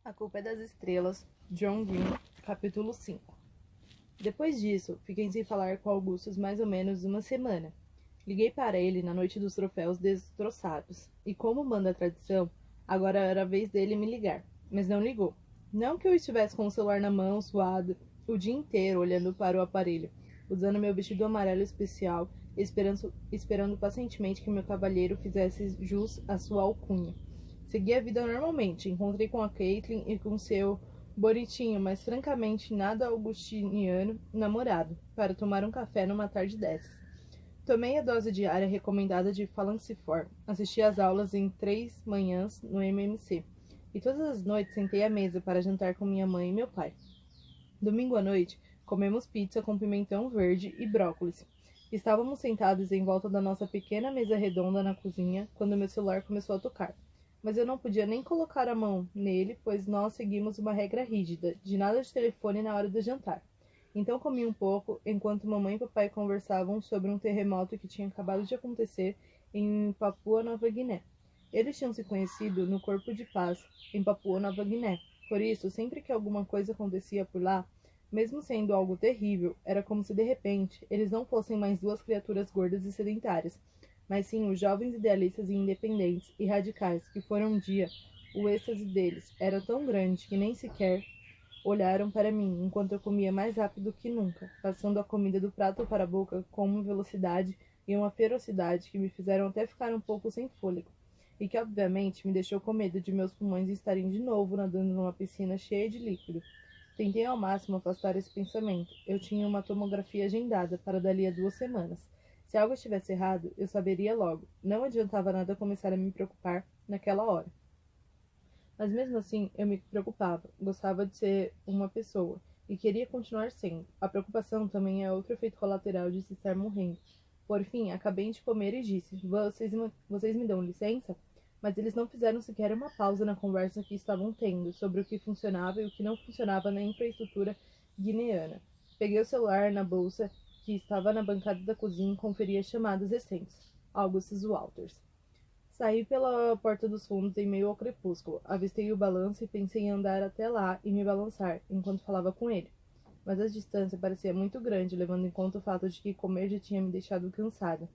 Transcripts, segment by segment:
A Culpa é das Estrelas, John Green, capítulo 5. Depois disso, fiquei sem falar com Augustus mais ou menos uma semana. Liguei para ele na noite dos troféus destroçados, e como manda a tradição, agora era a vez dele me ligar, mas não ligou. Não que eu estivesse com o celular na mão, suado, o dia inteiro olhando para o aparelho, usando meu vestido amarelo especial, esperando pacientemente que meu cavalheiro fizesse jus à sua alcunha. Segui a vida normalmente, encontrei com a Caitlin e com seu bonitinho, mas francamente nada augustiniano namorado, para tomar um café numa tarde dessas. Tomei a dose diária recomendada de Falancifor, assisti às aulas em 3 manhãs no MMC, e todas as noites sentei à mesa para jantar com minha mãe e meu pai. Domingo à noite, comemos pizza com pimentão verde e brócolis. Estávamos sentados em volta da nossa pequena mesa redonda na cozinha, quando meu celular começou a tocar. Mas eu não podia nem colocar a mão nele, pois nós seguimos uma regra rígida, de nada de telefone na hora do jantar. Então comi um pouco, enquanto mamãe e papai conversavam sobre um terremoto que tinha acabado de acontecer em Papua Nova Guiné. Eles tinham se conhecido no Corpo de Paz, em Papua Nova Guiné. Por isso, sempre que alguma coisa acontecia por lá, mesmo sendo algo terrível, era como se de repente eles não fossem mais duas criaturas gordas e sedentárias, mas sim os jovens idealistas e independentes e radicais que foram um dia. O êxtase deles era tão grande que nem sequer olharam para mim, enquanto eu comia mais rápido que nunca, passando a comida do prato para a boca com uma velocidade e uma ferocidade que me fizeram até ficar um pouco sem fôlego, e que obviamente me deixou com medo de meus pulmões estarem de novo nadando numa piscina cheia de líquido. Tentei ao máximo afastar esse pensamento. Eu tinha uma tomografia agendada para dali a 2 semanas. Se algo estivesse errado, eu saberia logo. Não adiantava nada começar a me preocupar naquela hora. Mas mesmo assim, eu me preocupava. Gostava de ser uma pessoa. E queria continuar sendo. A preocupação também é outro efeito colateral de se estar morrendo. Por fim, acabei de comer e disse: vocês me dão licença? Mas eles não fizeram sequer uma pausa na conversa que estavam tendo sobre o que funcionava e o que não funcionava na infraestrutura guineana. Peguei o celular na bolsa que estava na bancada da cozinha e conferi as chamadas recentes. Augustus Walters. Saí pela porta dos fundos em meio ao crepúsculo. Avistei o balanço e pensei em andar até lá e me balançar, enquanto falava com ele. Mas a distância parecia muito grande, levando em conta o fato de que comer já tinha me deixado cansada.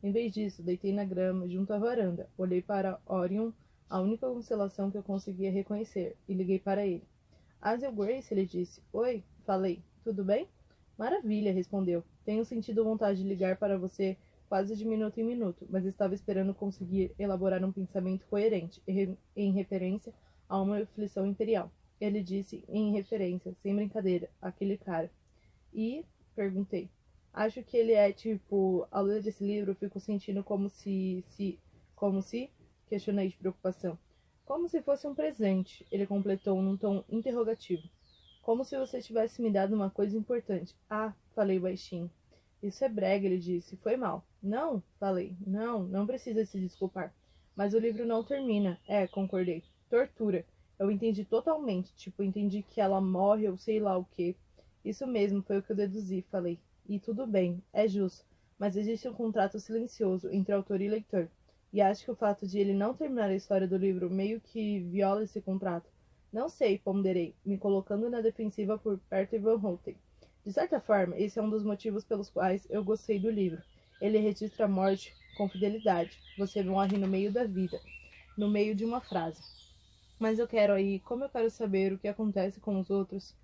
Em vez disso, deitei na grama, junto à varanda. Olhei para Orion, a única constelação que eu conseguia reconhecer, e liguei para ele. Azel Grace, ele disse. Oi, falei. Tudo bem? Maravilha, respondeu. Tenho sentido vontade de ligar para você quase de minuto em minuto, mas estava esperando conseguir elaborar um pensamento coerente, em referência a uma aflição imperial. Ele disse em referência, sem brincadeira, aquele cara. E? Perguntei. Acho que ele é tipo, ao ler esse livro, eu fico sentindo como se, questionei de preocupação. Como se fosse um presente, ele completou num tom interrogativo. Como se você tivesse me dado uma coisa importante. Ah, falei baixinho. Isso é brega, ele disse. Foi mal. Não, falei. Não precisa se desculpar. Mas o livro não termina. É, concordei. Tortura. Eu entendi totalmente. Tipo, entendi que ela morre ou sei lá o quê. Isso mesmo, foi o que eu deduzi, falei. E tudo bem, é justo. Mas existe um contrato silencioso entre autor e leitor. E acho que o fato de ele não terminar a história do livro meio que viola esse contrato. Não sei, ponderei, me colocando na defensiva por Percy Van Houten. De certa forma, esse é um dos motivos pelos quais eu gostei do livro. Ele registra a morte com fidelidade. Você morre no meio da vida, no meio de uma frase. Mas eu quero aí, como eu quero saber o que acontece com os outros,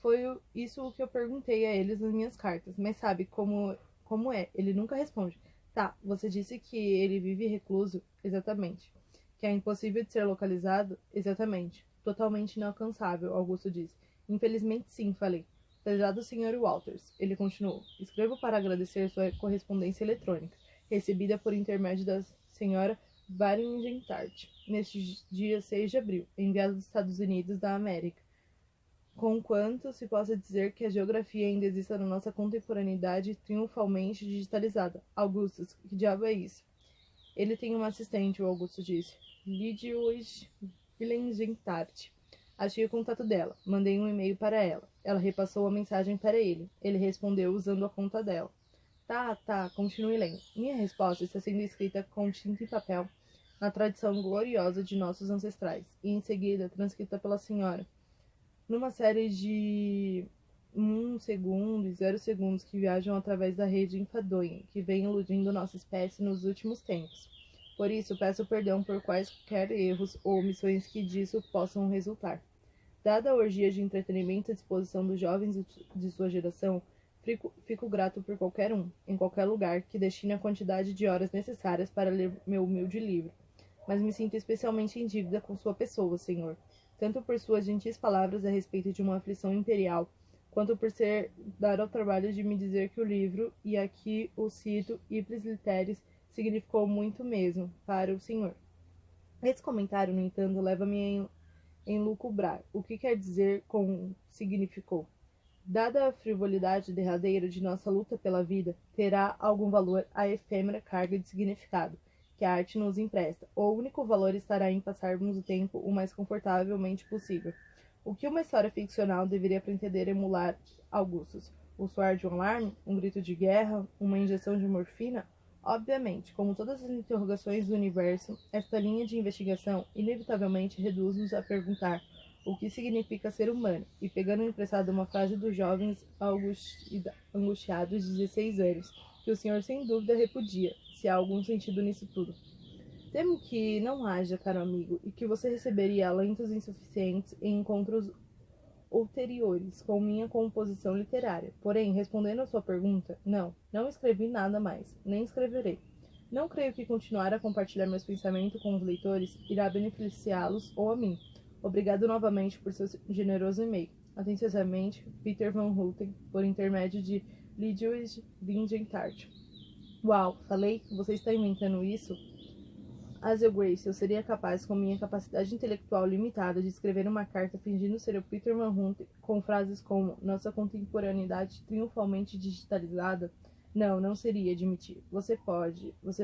foi isso o que eu perguntei a eles nas minhas cartas. Mas sabe como é? Ele nunca responde. Tá, você disse que ele vive recluso? Exatamente. Que é impossível de ser localizado? Exatamente. Totalmente inalcançável, Augusto disse. Infelizmente sim, falei. Prezado Sr. Walters, ele continuou. Escrevo para agradecer sua correspondência eletrônica, recebida por intermédio da Sra. Varingentart, neste dia 6 de abril, enviado dos Estados Unidos da América. Conquanto se possa dizer que a geografia ainda exista na nossa contemporaneidade triunfalmente digitalizada. Augustus, que diabo é isso? Ele tem uma assistente, o Augusto disse. Lidius Varingentart. Achei o contato dela. Mandei um e-mail para ela. Ela repassou a mensagem para ele. Ele respondeu usando a conta dela. Tá, continue lendo. Minha resposta está sendo escrita com tinta e papel na tradição gloriosa de nossos ancestrais, e em seguida transcrita pela senhora, numa série de 1 segundo e 0 segundos que viajam através da rede enfadonha, que vem iludindo nossa espécie nos últimos tempos. Por isso, peço perdão por quaisquer erros ou omissões que disso possam resultar. Dada a orgia de entretenimento à disposição dos jovens de sua geração, fico grato por qualquer um, em qualquer lugar, que destine a quantidade de horas necessárias para ler meu humilde livro. Mas me sinto especialmente em dívida com sua pessoa, Senhor, tanto por suas gentis palavras a respeito de uma aflição imperial, quanto por ser dar ao trabalho de me dizer que o livro, e aqui o cito ipsis literis, significou muito mesmo para o Senhor. Esse comentário, no entanto, leva-me em lucubrar o que quer dizer com significou. Dada a frivolidade derradeira de nossa luta pela vida, terá algum valor a efêmera carga de significado que a arte nos empresta. O único valor estará em passarmos o tempo o mais confortavelmente possível. O que uma história ficcional deveria pretender emular, Augustus? O soar de um alarme? Um grito de guerra? Uma injeção de morfina? Obviamente, como todas as interrogações do universo, esta linha de investigação inevitavelmente reduz-nos a perguntar o que significa ser humano, e pegando emprestado uma frase dos jovens angustiados de 16 anos, que o senhor sem dúvida repudia, se há algum sentido nisso tudo. Temo que não haja, caro amigo, e que você receberia alentos insuficientes em encontros ulteriores com minha composição literária. Porém, respondendo à sua pergunta, não escrevi nada mais, nem escreverei. Não creio que continuar a compartilhar meus pensamentos com os leitores irá beneficiá-los ou a mim. Obrigado novamente por seu generoso e-mail. Atenciosamente, Peter Van Houten, por intermédio de Lidwig Wingentart. Uau, falei? Você está inventando isso? Azel Grace, eu seria capaz, com minha capacidade intelectual limitada, de escrever uma carta fingindo ser o Peter Van Houten, com frases como nossa contemporaneidade triunfalmente digitalizada? Não seria, admitir. Você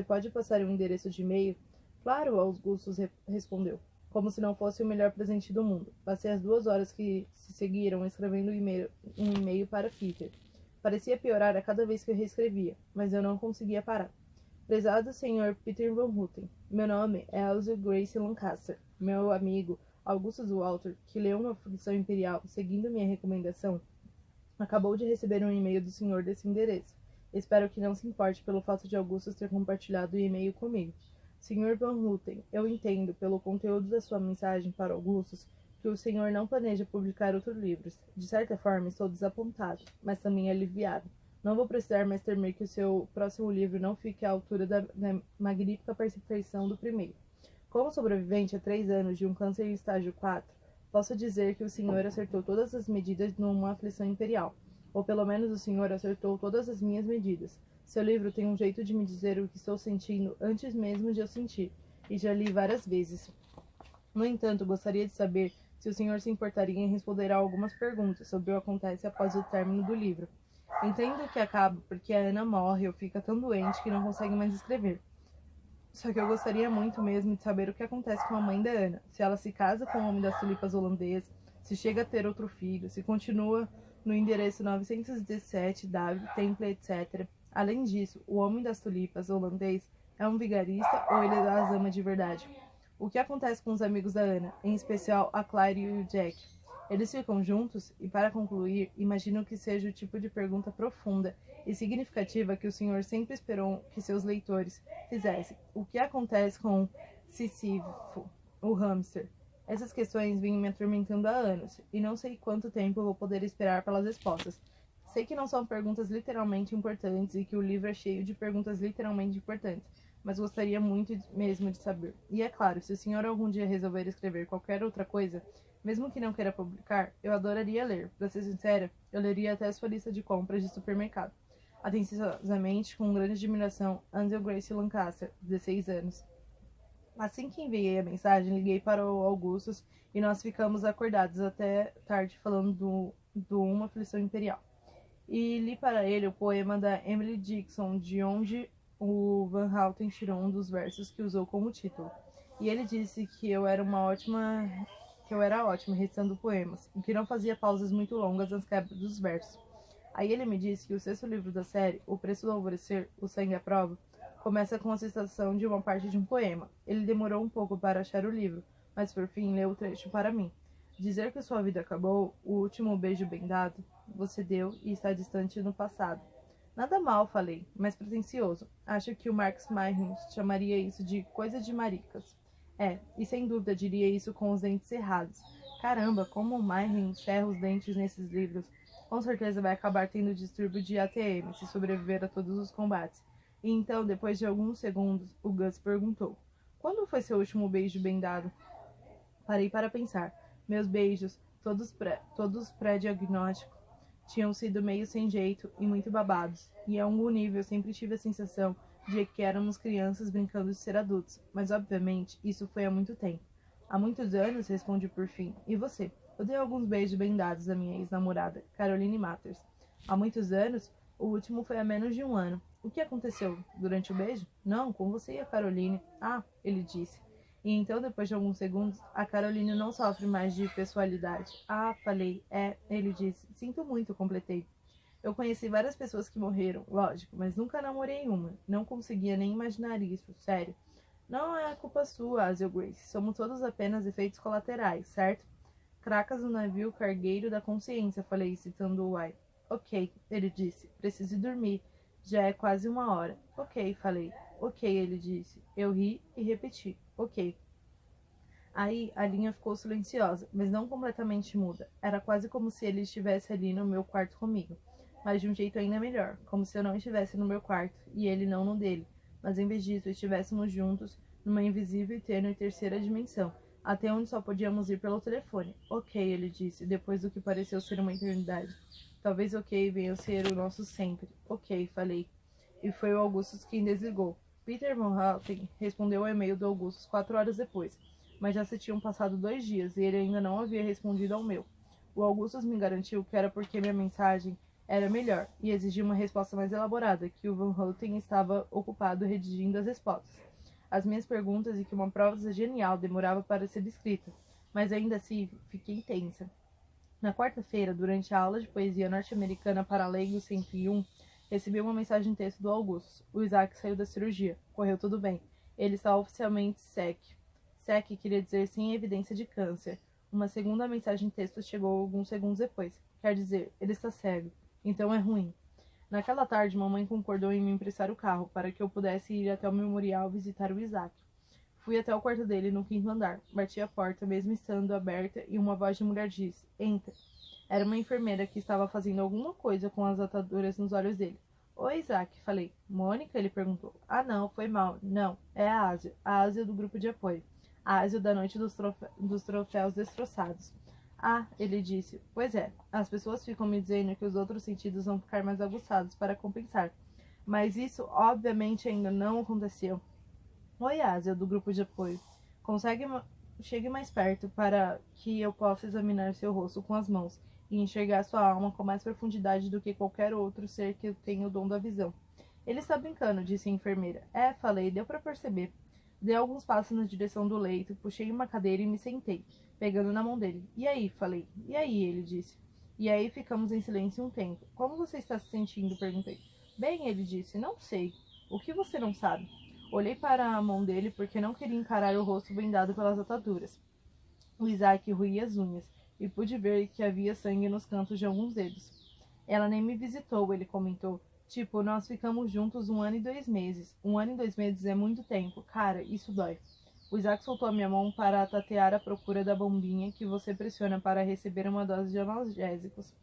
pode passar um endereço de e-mail? Claro, Augustus respondeu, como se não fosse o melhor presente do mundo. Passei as 2 horas que se seguiram escrevendo um e-mail para Peter. Parecia piorar a cada vez que eu reescrevia, mas eu não conseguia parar. Prezado Sr. Peter Van Houten, meu nome é Azel Grace Lancaster. Meu amigo Augustus Walter, que leu uma aflição imperial seguindo minha recomendação, acabou de receber um e-mail do senhor desse endereço. Espero que não se importe pelo fato de Augustus ter compartilhado o e-mail comigo. Sr. Van Houten, eu entendo, pelo conteúdo da sua mensagem para Augustus, que o senhor não planeja publicar outros livros. De certa forma, estou desapontado, mas também aliviado. Não vou precisar mais temer que o seu próximo livro não fique à altura da magnífica perfeição do primeiro. Como sobrevivente há 3 anos de um câncer em estágio 4, posso dizer que o senhor acertou todas as medidas numa aflição imperial. Ou pelo menos o senhor acertou todas as minhas medidas. Seu livro tem um jeito de me dizer o que estou sentindo antes mesmo de eu sentir, e já li várias vezes. No entanto, gostaria de saber se o senhor se importaria em responder a algumas perguntas sobre o que acontece após o término do livro. Entendo que acaba porque a Ana morre ou fica tão doente que não consegue mais escrever. Só que eu gostaria muito mesmo de saber o que acontece com a mãe da Ana. Se ela se casa com o homem das tulipas holandês, se chega a ter outro filho, se continua no endereço 917 W, Temple, etc. Além disso, o homem das tulipas holandês é um vigarista ou ele as ama de verdade? O que acontece com os amigos da Ana, em especial a Claire e o Jack? Eles ficam juntos? E para concluir, imagino que seja o tipo de pergunta profunda e significativa que o senhor sempre esperou que seus leitores fizessem. O que acontece com Sísifo, o hamster? Essas questões vêm me atormentando há anos, e não sei quanto tempo vou poder esperar pelas respostas. Sei que não são perguntas literalmente importantes e que o livro é cheio de perguntas literalmente importantes, mas gostaria muito mesmo de saber. E é claro, se o senhor algum dia resolver escrever qualquer outra coisa, mesmo que não queira publicar, eu adoraria ler. Para ser sincera, eu leria até a sua lista de compras de supermercado. Atenciosamente, com grande admiração, Azel Grace Lancaster, 16 anos. Assim que enviei a mensagem, liguei para o Augustus e nós ficamos acordados até tarde falando do Uma Aflição Imperial. E li para ele o poema da Emily Dickinson, de onde o Van Houten tirou um dos versos que usou como título. E ele disse que eu era ótima recitando poemas, e que não fazia pausas muito longas nas quebras dos versos. Aí ele me disse que o 6º livro da série, O Preço do Alvorecer, O Sangue à Prova, Começa com a citação de uma parte de um poema. Ele demorou um pouco para achar o livro, mas por fim leu o trecho para mim. Dizer que sua vida acabou, o último beijo bem dado, você deu e está distante no passado. Nada mal, falei, mas pretensioso. Acho que o Marx Mayhem chamaria isso de coisa de maricas. E sem dúvida diria isso com os dentes cerrados. Caramba, como o Mayhem cerra os dentes nesses livros. Com certeza vai acabar tendo distúrbio de ATM se sobreviver a todos os combates. E então, depois de alguns segundos, o Gus perguntou: quando foi seu último beijo bem dado? Parei para pensar. Meus beijos, todos pré-diagnóstico, tinham sido meio sem jeito e muito babados. E a algum nível eu sempre tive a sensação de que éramos crianças brincando de ser adultos. Mas, obviamente, isso foi há muito tempo. Há muitos anos, respondi por fim. E você? Eu dei alguns beijos bem dados à minha ex-namorada, Caroline Matters. Há muitos anos? O último foi há menos de um ano. O que aconteceu? Durante o beijo? Não, com você e a Caroline. Ah, ele disse. E então, depois de alguns segundos, a Caroline não sofre mais de pessoalidade. Ah, falei. Ele disse. Sinto muito, completei. Eu conheci várias pessoas que morreram, lógico, mas nunca namorei uma. Não conseguia nem imaginar isso, sério. Não é culpa sua, Asil Grace. Somos todos apenas efeitos colaterais, certo? Cracas no navio cargueiro da consciência, falei, citando o White. Ok, ele disse. Preciso ir dormir. Já é quase 1 hora. Ok, falei. Ok, ele disse. Eu ri e repeti. Ok. Aí a linha ficou silenciosa, mas não completamente muda. Era quase como se ele estivesse ali no meu quarto comigo, mas de um jeito ainda melhor, como se eu não estivesse no meu quarto e ele não no dele, mas em vez disso estivéssemos juntos numa invisível e tênue terceira dimensão, até onde só podíamos ir pelo telefone. Ok, ele disse, depois do que pareceu ser uma eternidade. Talvez ok venha a ser o nosso sempre. Ok, falei. E foi o Augustus quem desligou. Peter Van Houten respondeu ao e-mail do Augustus 4 horas depois, mas já se tinham passado 2 dias e ele ainda não havia respondido ao meu. O Augustus me garantiu que era porque minha mensagem era melhor e exigia uma resposta mais elaborada, que o Van Houten estava ocupado redigindo as respostas. As minhas perguntas e que uma prosa genial demorava para ser escrita, mas ainda assim fiquei tensa. Na quarta-feira, durante a aula de poesia norte-americana para leigos 101, recebi uma mensagem em texto do Augustus. O Isaac saiu da cirurgia. Correu tudo bem. Ele está oficialmente SEC. SEC queria dizer sem evidência de câncer. Uma segunda mensagem em texto chegou alguns segundos depois. Quer dizer, ele está cego. Então é ruim. Naquela tarde, mamãe concordou em me emprestar o carro para que eu pudesse ir até o memorial visitar o Isaac. Fui até o quarto dele no 5º andar. Bati a porta, mesmo estando aberta, e uma voz de mulher disse: entra. Era uma enfermeira que estava fazendo alguma coisa com as ataduras nos olhos dele. Oi, Isaac, falei. Mônica? Ele perguntou. Ah, não, foi mal. Não, é a Ásia do grupo de apoio. A Ásia da noite dos troféus destroçados. Ah, ele disse. Pois é, as pessoas ficam me dizendo que os outros sentidos vão ficar mais aguçados para compensar. Mas isso, obviamente, ainda não aconteceu. Oi, Ásia, do grupo de apoio. Chegue mais perto para que eu possa examinar seu rosto com as mãos e enxergar sua alma com mais profundidade do que qualquer outro ser que tenha o dom da visão. Ele está brincando, disse a enfermeira. Falei, deu para perceber. Dei alguns passos na direção do leito, puxei uma cadeira e me sentei, pegando na mão dele. E aí? Falei. E aí? Ele disse. E aí ficamos em silêncio um tempo. Como você está se sentindo? Perguntei. Bem, ele disse. Não sei. O que você não sabe? Olhei para a mão dele porque não queria encarar o rosto vendado pelas ataduras. O Isaac roía as unhas e pude ver que havia sangue nos cantos de alguns dedos. Ela nem me visitou, ele comentou. Tipo, nós ficamos juntos 1 ano e 2 meses. 1 ano e 2 meses é muito tempo. Cara, isso dói. O Isaac soltou a minha mão para tatear à procura da bombinha que você pressiona para receber uma dose de analgésicos.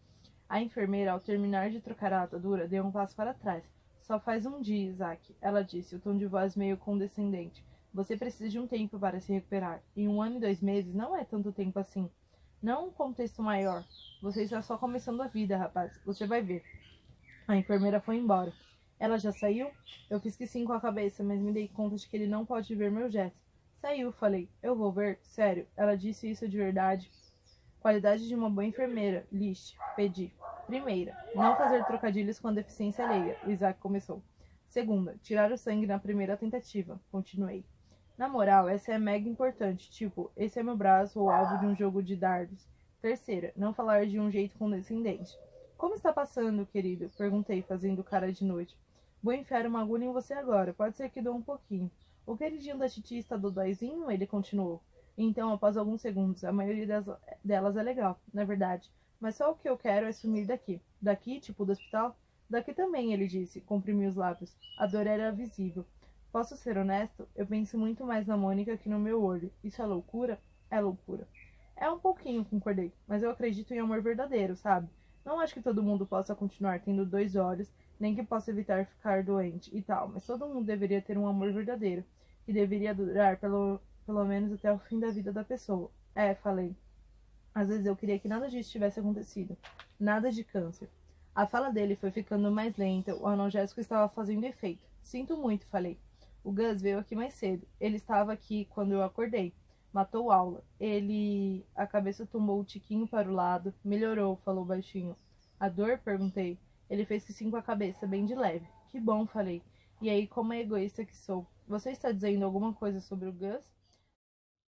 A enfermeira, ao terminar de trocar a atadura, deu um passo para trás. Só faz um dia, Isaac, ela disse, o tom de voz meio condescendente. Você precisa de um tempo para se recuperar. E 1 ano e 2 meses não é tanto tempo assim. Não um contexto maior. Você está só começando a vida, rapaz. Você vai ver. A enfermeira foi embora. Ela já saiu? Eu fiz que sim com a cabeça, mas me dei conta de que ele não pode ver meu gesto. Saiu, falei. Eu vou ver? Sério, ela disse isso de verdade. Qualidade de uma boa enfermeira. Liste. Pedi. Primeira, não fazer trocadilhos com a deficiência alheia. O Isaac começou. Segunda, tirar o sangue na primeira tentativa. Continuei. Na moral, essa é mega importante. Tipo, esse é meu braço ou alvo de um jogo de dardos. Terceira, não falar de um jeito condescendente. Como está passando, querido? Perguntei, fazendo cara de noite. Vou enfiar uma agulha em você agora. Pode ser que doa um pouquinho. O queridinho da titia está dodóizinho? Ele continuou. Então, após alguns segundos, a maioria delas é legal, na verdade. Mas só o que eu quero é sumir daqui. Daqui, tipo do hospital? Daqui também, ele disse, comprimiu os lábios. A dor era visível. Posso ser honesto? Eu penso muito mais na Mônica que no meu olho. Isso é loucura? É loucura. É um pouquinho, concordei. Mas eu acredito em amor verdadeiro, sabe? Não acho que todo mundo possa continuar tendo dois olhos, nem que possa evitar ficar doente e tal. Mas todo mundo deveria ter um amor verdadeiro, que deveria durar pelo menos até o fim da vida da pessoa. É, falei. Às vezes eu queria que nada disso tivesse acontecido. Nada de câncer. A fala dele foi ficando mais lenta, o analgésico estava fazendo efeito. Sinto muito, falei. O Gus veio aqui mais cedo. Ele estava aqui quando eu acordei. Matou aula. Ele... A cabeça tombou um tiquinho para o lado. Melhorou, falou baixinho. A dor? Perguntei. Ele fez que sim com a cabeça, bem de leve. Que bom, falei. E aí, como é egoísta que sou. Você está dizendo alguma coisa sobre o Gus?